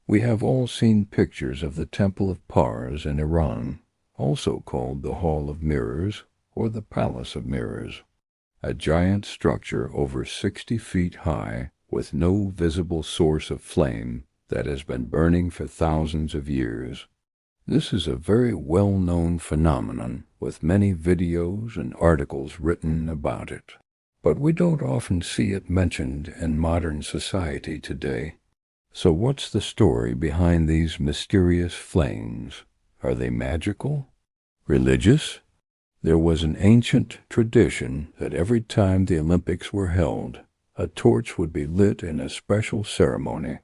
We have all seen pictures of the Temple of Pars in Iran, also called the Hall of Mirrors or the Palace of Mirrors, a giant structure over 60 feet high with no visible source of flame that has been burning for thousands of years. This is a very well-known phenomenon with many videos and articles written about it, but we don't often see it mentioned in modern society today. So what's the story behind these mysterious flames? Are they magical? Religious? There was an ancient tradition that every time the Olympics were held, a torch would be lit in a special ceremony.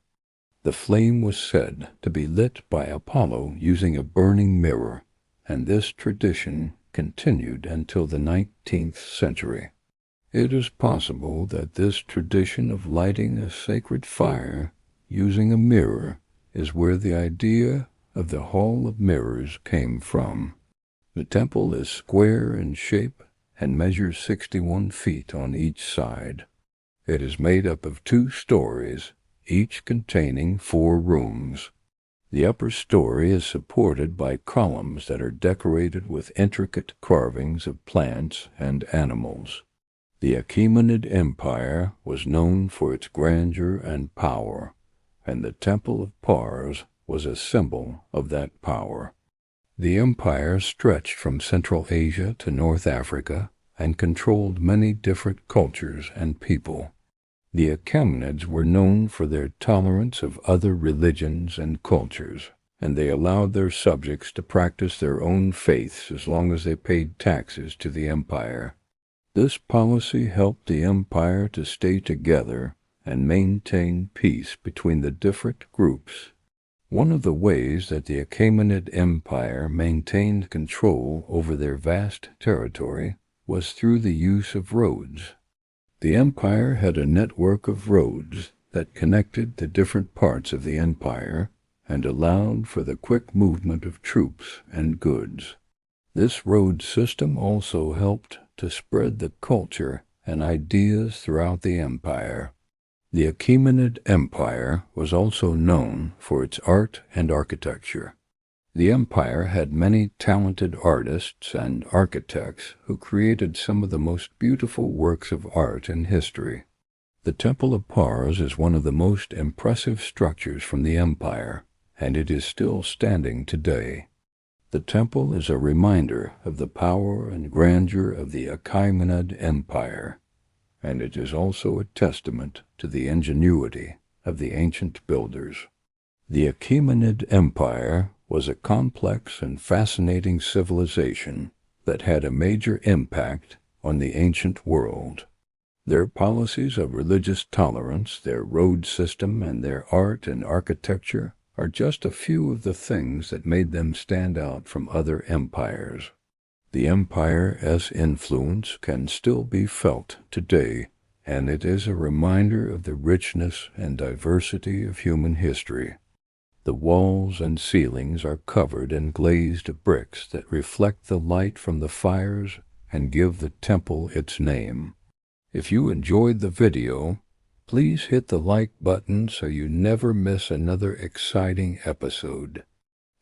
The flame was said to be lit by Apollo using a burning mirror, and this tradition continued until the 19th century. It is possible that this tradition of lighting a sacred fire using a mirror is where the idea of the Hall of Mirrors came from. The temple is square in shape and measures 61 feet on each side. It is made up of 2 stories, each containing 4 rooms. The upper story is supported by columns that are decorated with intricate carvings of plants and animals. The Achaemenid Empire was known for its grandeur and power, and the Temple of Pars was a symbol of that power. The empire stretched from Central Asia to North Africa and controlled many different cultures and people. The Achaemenids were known for their tolerance of other religions and cultures, and they allowed their subjects to practice their own faiths as long as they paid taxes to the empire. This policy helped the empire to stay together and maintain peace between the different groups. One of the ways that the Achaemenid Empire maintained control over their vast territory was through the use of roads. The empire had a network of roads that connected the different parts of the empire and allowed for the quick movement of troops and goods. This road system also helped to spread the culture and ideas throughout the empire. The Achaemenid Empire was also known for its art and architecture. The empire had many talented artists and architects who created some of the most beautiful works of art in history. The Temple of Pars is one of the most impressive structures from the empire, and it is still standing today. The temple is a reminder of the power and grandeur of the Achaemenid Empire, and it is also a testament to the ingenuity of the ancient builders. The Achaemenid Empire was a complex and fascinating civilization that had a major impact on the ancient world. Their policies of religious tolerance, their road system, and their art and architecture are just a few of the things that made them stand out from other empires. The empire's influence can still be felt today, and it is a reminder of the richness and diversity of human history. The walls and ceilings are covered in glazed bricks that reflect the light from the fires and give the temple its name. If you enjoyed the video, please hit the like button so you never miss another exciting episode.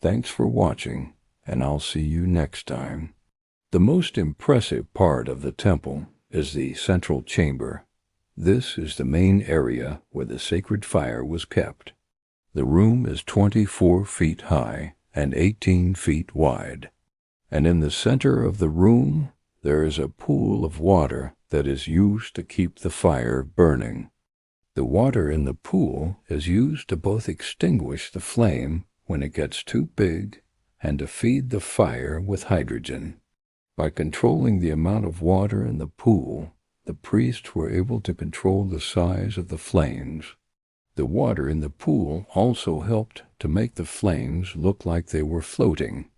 Thanks for watching, and I'll see you next time. The most impressive part of the temple is the central chamber. This is the main area where the sacred fire was kept. The room is 24 feet high and 18 feet wide, and in the center of the room there is a pool of water that is used to keep the fire burning. The water in the pool is used to both extinguish the flame when it gets too big and to feed the fire with hydrogen. By controlling the amount of water in the pool, the priests were able to control the size of the flames. The water in the pool also helped to make the flames look like they were floating.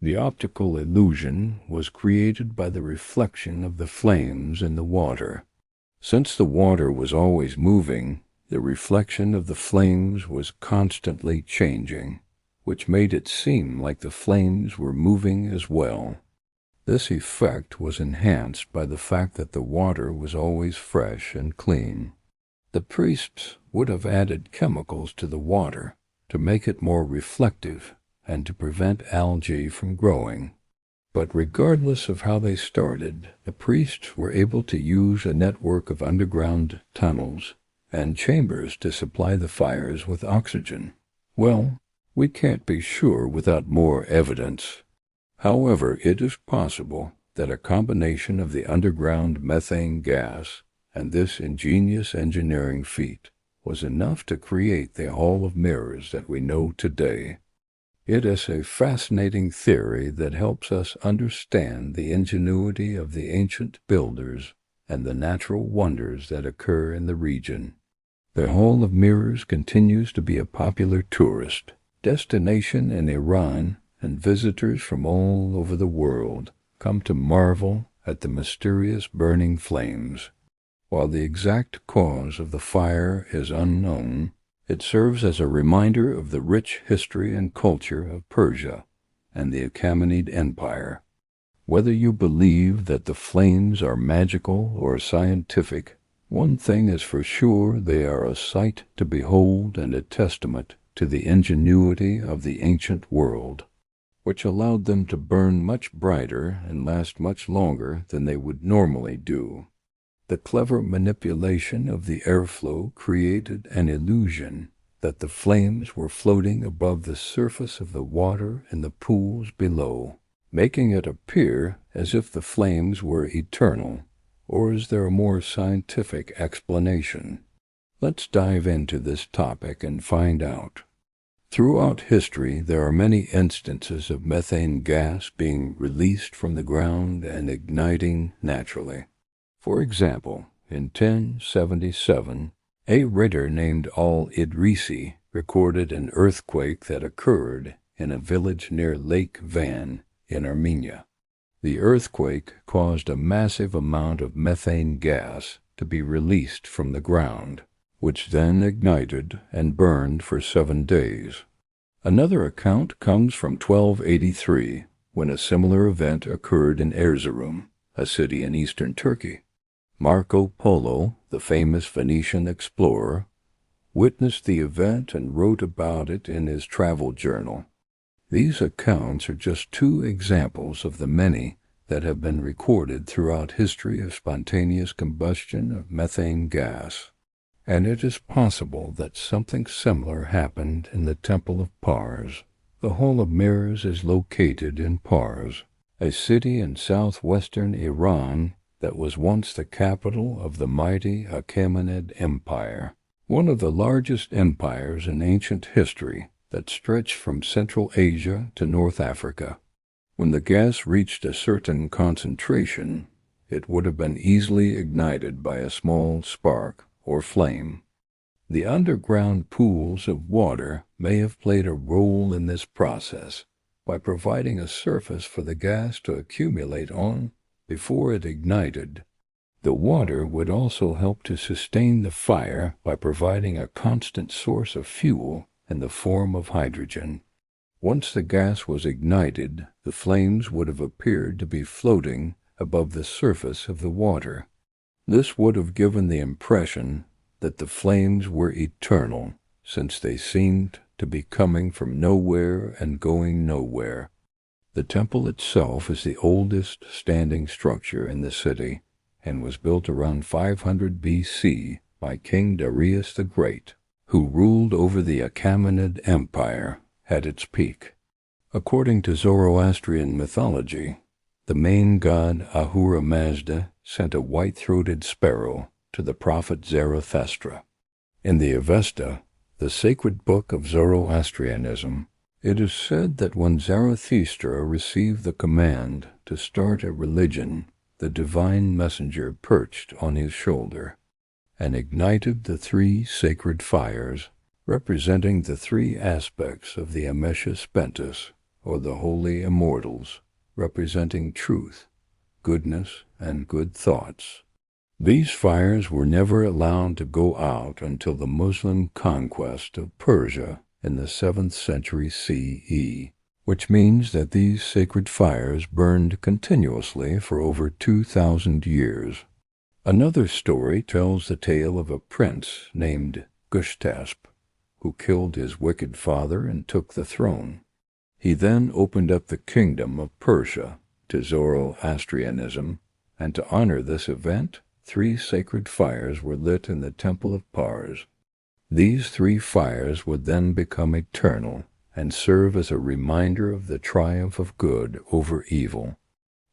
The optical illusion was created by the reflection of the flames in the water. Since the water was always moving, the reflection of the flames was constantly changing, which made it seem like the flames were moving as well. This effect was enhanced by the fact that the water was always fresh and clean. The priests would have added chemicals to the water to make it more reflective and to prevent algae from growing. But regardless of how they started, the priests were able to use a network of underground tunnels and chambers to supply the fires with oxygen. Well, we can't be sure without more evidence. However, it is possible that a combination of the underground methane gas and this ingenious engineering feat was enough to create the Hall of Mirrors that we know today. It is a fascinating theory that helps us understand the ingenuity of the ancient builders and the natural wonders that occur in the region. The Hall of Mirrors continues to be a popular tourist destination in Iran, and visitors from all over the world come to marvel at the mysterious burning flames. While the exact cause of the fire is unknown, it serves as a reminder of the rich history and culture of Persia and the Achaemenid Empire. Whether you believe that the flames are magical or scientific, one thing is for sure: they are a sight to behold and a testament to the ingenuity of the ancient world, which allowed them to burn much brighter and last much longer than they would normally do. The clever manipulation of the airflow created an illusion that the flames were floating above the surface of the water in the pools below, making it appear as if the flames were eternal. Or is there a more scientific explanation? Let's dive into this topic and find out. Throughout history, there are many instances of methane gas being released from the ground and igniting naturally. For example, in 1077, a writer named Al-Idrisi recorded an earthquake that occurred in a village near Lake Van in Armenia. The earthquake caused a massive amount of methane gas to be released from the ground, which then ignited and burned for 7 days. Another account comes from 1283, when a similar event occurred in Erzurum, a city in eastern Turkey. Marco Polo, the famous Venetian explorer, witnessed the event and wrote about it in his travel journal. These accounts are just 2 examples of the many that have been recorded throughout history of spontaneous combustion of methane gas. And it is possible that something similar happened in the Temple of Pars. The Hall of Mirrors is located in Pars, a city in southwestern Iran that was once the capital of the mighty Achaemenid Empire, one of the largest empires in ancient history that stretched from Central Asia to North Africa. When the gas reached a certain concentration, it would have been easily ignited by a small spark or flame. The underground pools of water may have played a role in this process by providing a surface for the gas to accumulate on before it ignited. The water would also help to sustain the fire by providing a constant source of fuel in the form of hydrogen. Once the gas was ignited, the flames would have appeared to be floating above the surface of the water. This would have given the impression that the flames were eternal, since they seemed to be coming from nowhere and going nowhere. The temple itself is the oldest standing structure in the city and was built around 500 BC by King Cyrus the Great, who ruled over the Achaemenid Empire at its peak. According to Zoroastrian mythology, the main god Ahura Mazda sent a white-throated sparrow to the prophet Zarathustra. In the Avesta, the sacred book of Zoroastrianism, it is said that when Zarathustra received the command to start a religion, the divine messenger perched on his shoulder and ignited the 3 sacred fires, representing the 3 aspects of the Amesha Spentus, or the holy immortals, representing truth, goodness, and good thoughts. These fires were never allowed to go out until the Muslim conquest of Persia in the 7th century CE, which means that these sacred fires burned continuously for over 2,000 years. Another story tells the tale of a prince named Gushtasp, who killed his wicked father and took the throne. He then opened up the kingdom of Persia to Zoroastrianism, and to honor this event, 3 sacred fires were lit in the temple of Pars. These 3 fires would then become eternal and serve as a reminder of the triumph of good over evil.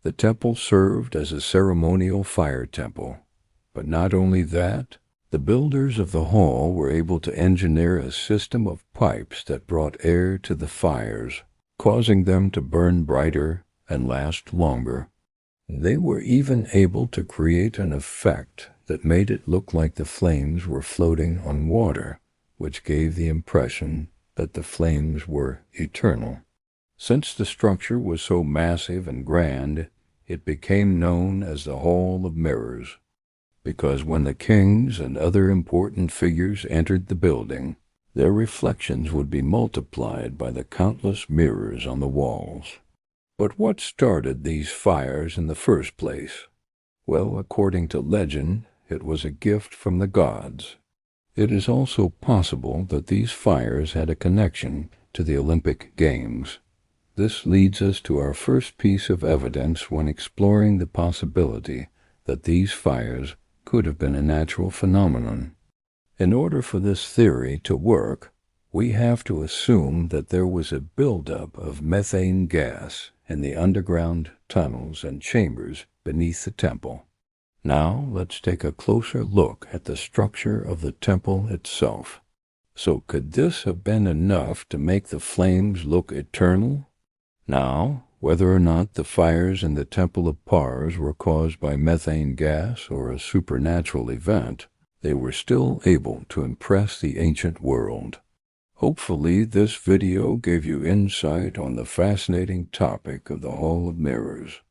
The temple served as a ceremonial fire temple, but not only that, the builders of the hall were able to engineer a system of pipes that brought air to the fires, causing them to burn brighter and last longer. They were even able to create an effect that made it look like the flames were floating on water, which gave the impression that the flames were eternal. Since the structure was so massive and grand, it became known as the Hall of Mirrors, because when the kings and other important figures entered the building, their reflections would be multiplied by the countless mirrors on the walls. But what started these fires in the first place? Well, according to legend, it was a gift from the gods. It is also possible that these fires had a connection to the Olympic Games. This leads us to our first piece of evidence when exploring the possibility that these fires could have been a natural phenomenon. In order for this theory to work, we have to assume that there was a buildup of methane gas in the underground tunnels and chambers beneath the temple. Now let's take a closer look at the structure of the temple itself. So could this have been enough to make the flames look eternal? Now, whether or not the fires in the Temple of Pars were caused by methane gas or a supernatural event, they were still able to impress the ancient world. Hopefully this video gave you insight on the fascinating topic of the Hall of Mirrors.